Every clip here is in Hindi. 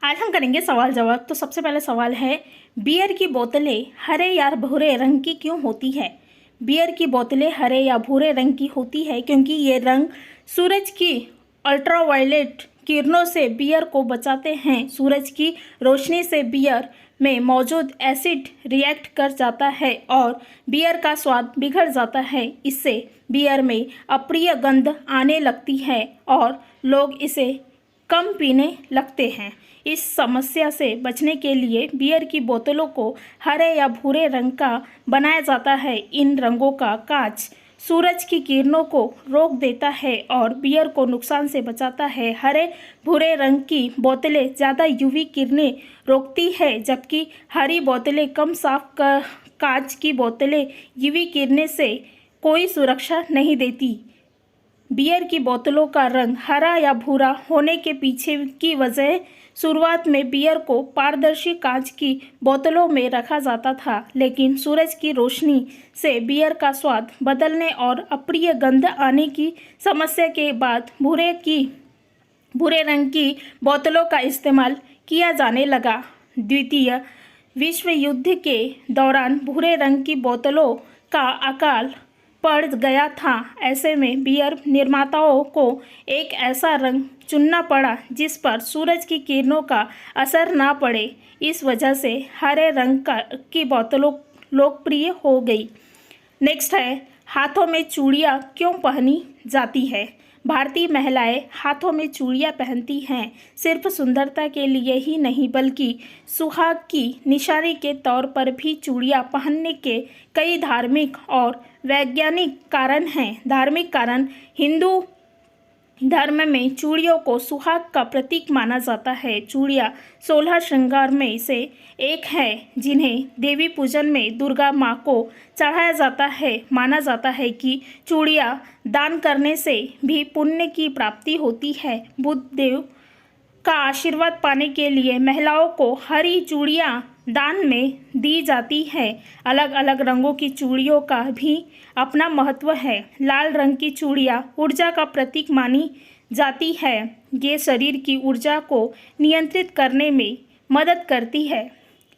आज हम करेंगे सवाल जवाब। तो सबसे पहला सवाल है, बियर की बोतलें हरे या भूरे रंग की क्यों होती है? बियर की बोतलें हरे या भूरे रंग की होती है क्योंकि ये रंग सूरज की अल्ट्रावायलेट किरणों से बियर को बचाते हैं। सूरज की रोशनी से बियर में मौजूद एसिड रिएक्ट कर जाता है और बियर का स्वाद बिगड़ जाता है। इससे बियर में अप्रिय गंध आने लगती है और लोग इसे कम पीने लगते हैं। इस समस्या से बचने के लिए बियर की बोतलों को हरे या भूरे रंग का बनाया जाता है। इन रंगों का कांच सूरज की किरणों को रोक देता है और बियर को नुकसान से बचाता है। हरे भूरे रंग की बोतलें ज़्यादा यूवी किरणें रोकती है, जबकि हरी बोतलें कम साफ कांच की बोतलें यूवी किरणें से कोई सुरक्षा नहीं देती। बियर की बोतलों का रंग हरा या भूरा होने के पीछे की वजह, शुरुआत में बियर को पारदर्शी कांच की बोतलों में रखा जाता था, लेकिन सूरज की रोशनी से बियर का स्वाद बदलने और अप्रिय गंध आने की समस्या के बाद भूरे रंग की बोतलों का इस्तेमाल किया जाने लगा। द्वितीय विश्व युद्ध के दौरान भूरे रंग की बोतलों का अकाल पड़ गया था। ऐसे में बियर निर्माताओं को एक ऐसा रंग चुनना पड़ा जिस पर सूरज की किरणों का असर ना पड़े। इस वजह से हरे रंग की बोतलों लोकप्रिय हो गई। नेक्स्ट है, हाथों में चूड़ियाँ क्यों पहनी जाती है? भारतीय महिलाएं हाथों में चूड़ियाँ पहनती हैं सिर्फ सुंदरता के लिए ही नहीं, बल्कि सुहाग की निशानी के तौर पर भी। चूड़ियाँ पहनने के कई धार्मिक और वैज्ञानिक कारण हैं। धार्मिक कारण, हिंदू धर्म में चूड़ियों को सुहाग का प्रतीक माना जाता है। चूड़ियाँ 16 श्रृंगार में से एक है जिन्हें देवी पूजन में दुर्गा माँ को चढ़ाया जाता है। माना जाता है कि चूड़ियाँ दान करने से भी पुण्य की प्राप्ति होती है। बुद्ध देव का आशीर्वाद पाने के लिए महिलाओं को हरी चूड़ियाँ दान में दी जाती है। अलग अलग रंगों की चूड़ियों का भी अपना महत्व है। लाल रंग की चूड़ियाँ ऊर्जा का प्रतीक मानी जाती है। ये शरीर की ऊर्जा को नियंत्रित करने में मदद करती है।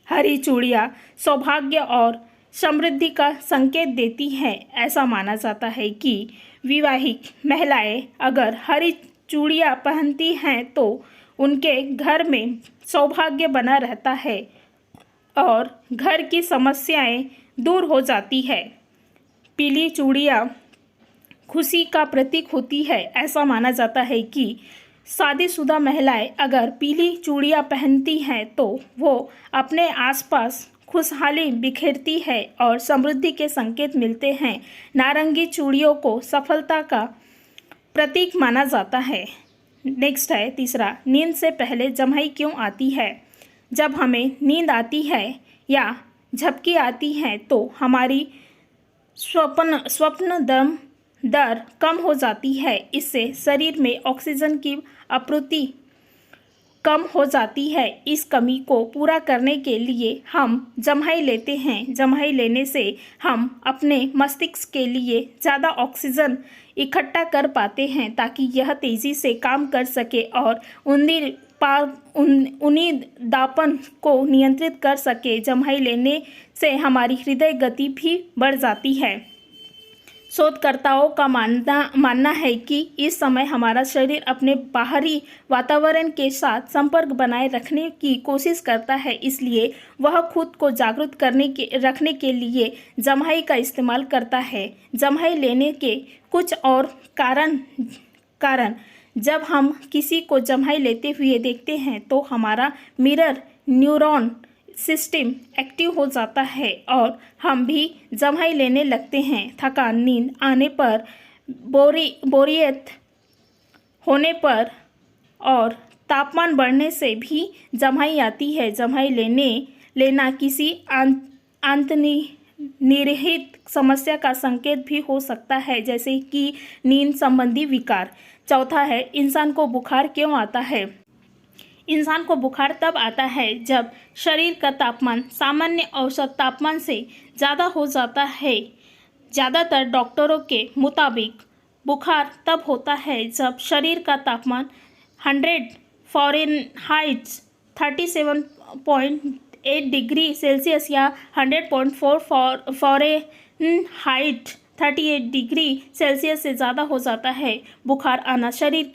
हरी चूड़ियाँ सौभाग्य और समृद्धि का संकेत देती है। ऐसा माना जाता है कि विवाहित महिलाएं अगर हरी चूड़ियाँ पहनती हैं तो उनके घर में सौभाग्य बना रहता है और घर की समस्याएं दूर हो जाती है। पीली चूड़ियाँ खुशी का प्रतीक होती है। ऐसा माना जाता है कि शादीशुदा महिलाएं अगर पीली चूड़ियाँ पहनती हैं तो वो अपने आसपास खुशहाली बिखेरती है और समृद्धि के संकेत मिलते हैं। नारंगी चूड़ियों को सफलता का प्रतीक माना जाता है। नेक्स्ट है तीसरा, नींद से पहले जम्हाई क्यों आती है? जब हमें नींद आती है या झपकी आती है तो हमारी स्वप्न दर कम हो जाती है। इससे शरीर में ऑक्सीजन की आपूर्ति कम हो जाती है। इस कमी को पूरा करने के लिए हम जम्हाई लेते हैं। जम्हाई लेने से हम अपने मस्तिष्क के लिए ज़्यादा ऑक्सीजन इकट्ठा कर पाते हैं ताकि यह तेज़ी से काम कर सके और उन्नींदापन को नियंत्रित कर सके। जम्हाई लेने से हमारी हृदय गति भी बढ़ जाती है। शोधकर्ताओं का मानना है कि इस समय हमारा शरीर अपने बाहरी वातावरण के साथ संपर्क बनाए रखने की कोशिश करता है, इसलिए वह खुद को जागरूक रखने के लिए जम्हाई का इस्तेमाल करता है। जम्हाई लेने के कुछ और कारण जब हम किसी को जम्हाई लेते हुए देखते हैं तो हमारा मिरर न्यूरॉन सिस्टम एक्टिव हो जाता है और हम भी जम्हाई लेने लगते हैं। थकान, नींद आने पर, बोरियत होने पर और तापमान बढ़ने से भी जम्हाई आती है। जम्हाई लेना किसी अंतर्निहित समस्या का संकेत भी हो सकता है, जैसे कि नींद संबंधी विकार। चौथा है, इंसान को बुखार क्यों आता है? इंसान को बुखार तब आता है जब शरीर का तापमान सामान्य औसत तापमान से ज़्यादा हो जाता है। ज़्यादातर डॉक्टरों के मुताबिक बुखार तब होता है जब शरीर का तापमान 100 फ़ारेनहाइट 37.8 डिग्री सेल्सियस या 100.4 फ़ारेनहाइट 38 डिग्री सेल्सियस से ज़्यादा हो जाता है। बुखार आना शरीर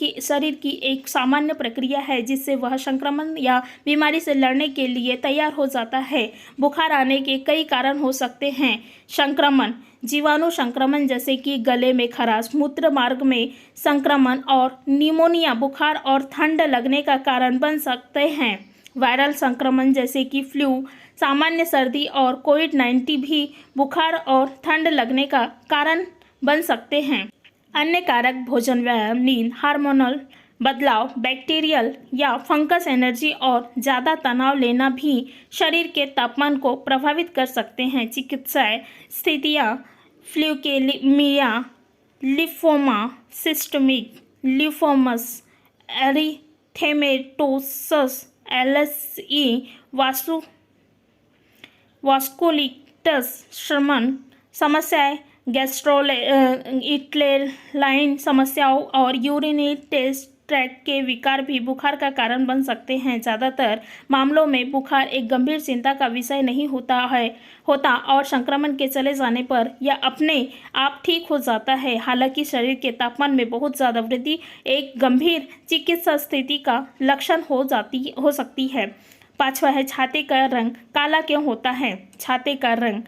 की एक सामान्य प्रक्रिया है जिससे वह संक्रमण या बीमारी से लड़ने के लिए तैयार हो जाता है। बुखार आने के कई कारण हो सकते हैं। संक्रमण, जीवाणु संक्रमण जैसे कि गले में खराश, मूत्र मार्ग में संक्रमण और निमोनिया बुखार और ठंड लगने का कारण बन सकते हैं। वायरल संक्रमण जैसे कि फ्लू, सामान्य सर्दी और कोविड-19 भी बुखार और ठंड लगने का कारण बन सकते हैं। अन्य कारक भोजन, व्यायाम, नींद, हार्मोनल बदलाव, बैक्टीरियल या फंगस एलर्जी और ज़्यादा तनाव लेना भी शरीर के तापमान को प्रभावित कर सकते हैं। चिकित्सीय स्थितियाँ, ल्यूकेमिया, लिम्फोमा, सिस्टमिक लिम्फोमस, एरिथेमेटोसस, एलएसई, वास्कुलिटस श्रमण समस्याएं, गैस्ट्रोइंटेस्टाइनल समस्याओं और यूरिनरी ट्रैक्ट के विकार भी बुखार का कारण बन सकते हैं। ज़्यादातर मामलों में बुखार एक गंभीर चिंता का विषय नहीं होता और संक्रमण के चले जाने पर यह अपने आप ठीक हो जाता है। हालांकि शरीर के तापमान में बहुत ज़्यादा वृद्धि एक गंभीर चिकित्सा स्थिति का लक्षण हो सकती है। 5वां है छाती का रंग काला क्यों होता है। छाती का रंग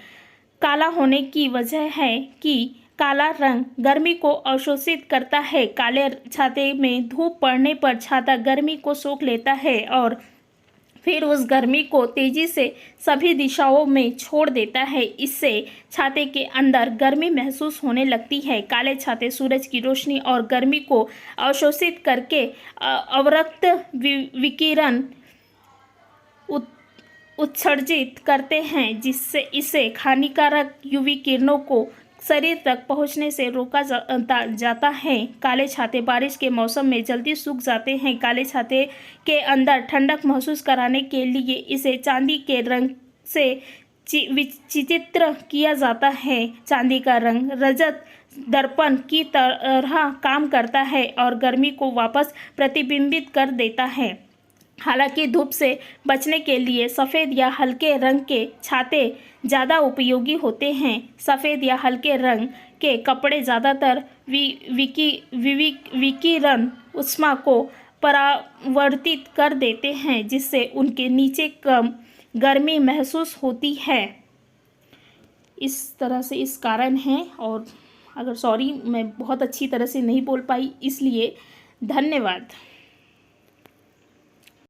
काला होने की वजह है कि काला रंग गर्मी को अवशोषित करता है। काले छाते में धूप पड़ने पर छाता गर्मी को सोख लेता है और फिर उस गर्मी को तेजी से सभी दिशाओं में छोड़ देता है। इससे छाते के अंदर गर्मी महसूस होने लगती है। काले छाते सूरज की रोशनी और गर्मी को अवशोषित करके अवरक्त विकिरण उत्सर्जित करते हैं जिससे इसे हानिकारक यूवी किरणों को शरीर तक पहुंचने से रोका जाता है। काले छाते बारिश के मौसम में जल्दी सूख जाते हैं। काले छाते के अंदर ठंडक महसूस कराने के लिए इसे चांदी के रंग से चित्रित किया जाता है। चांदी का रंग रजत दर्पण की तरह काम करता है और गर्मी को वापस प्रतिबिंबित कर देता है। हालांकि धूप से बचने के लिए सफ़ेद या हल्के रंग के छाते ज़्यादा उपयोगी होते हैं। सफ़ेद या हल्के रंग के कपड़े ज़्यादातर विकिरण ऊष्मा को परावर्तित कर देते हैं जिससे उनके नीचे कम गर्मी महसूस होती है। इस तरह से इस कारण है। और अगर सॉरी मैं बहुत अच्छी तरह से नहीं बोल पाई इसलिए धन्यवाद।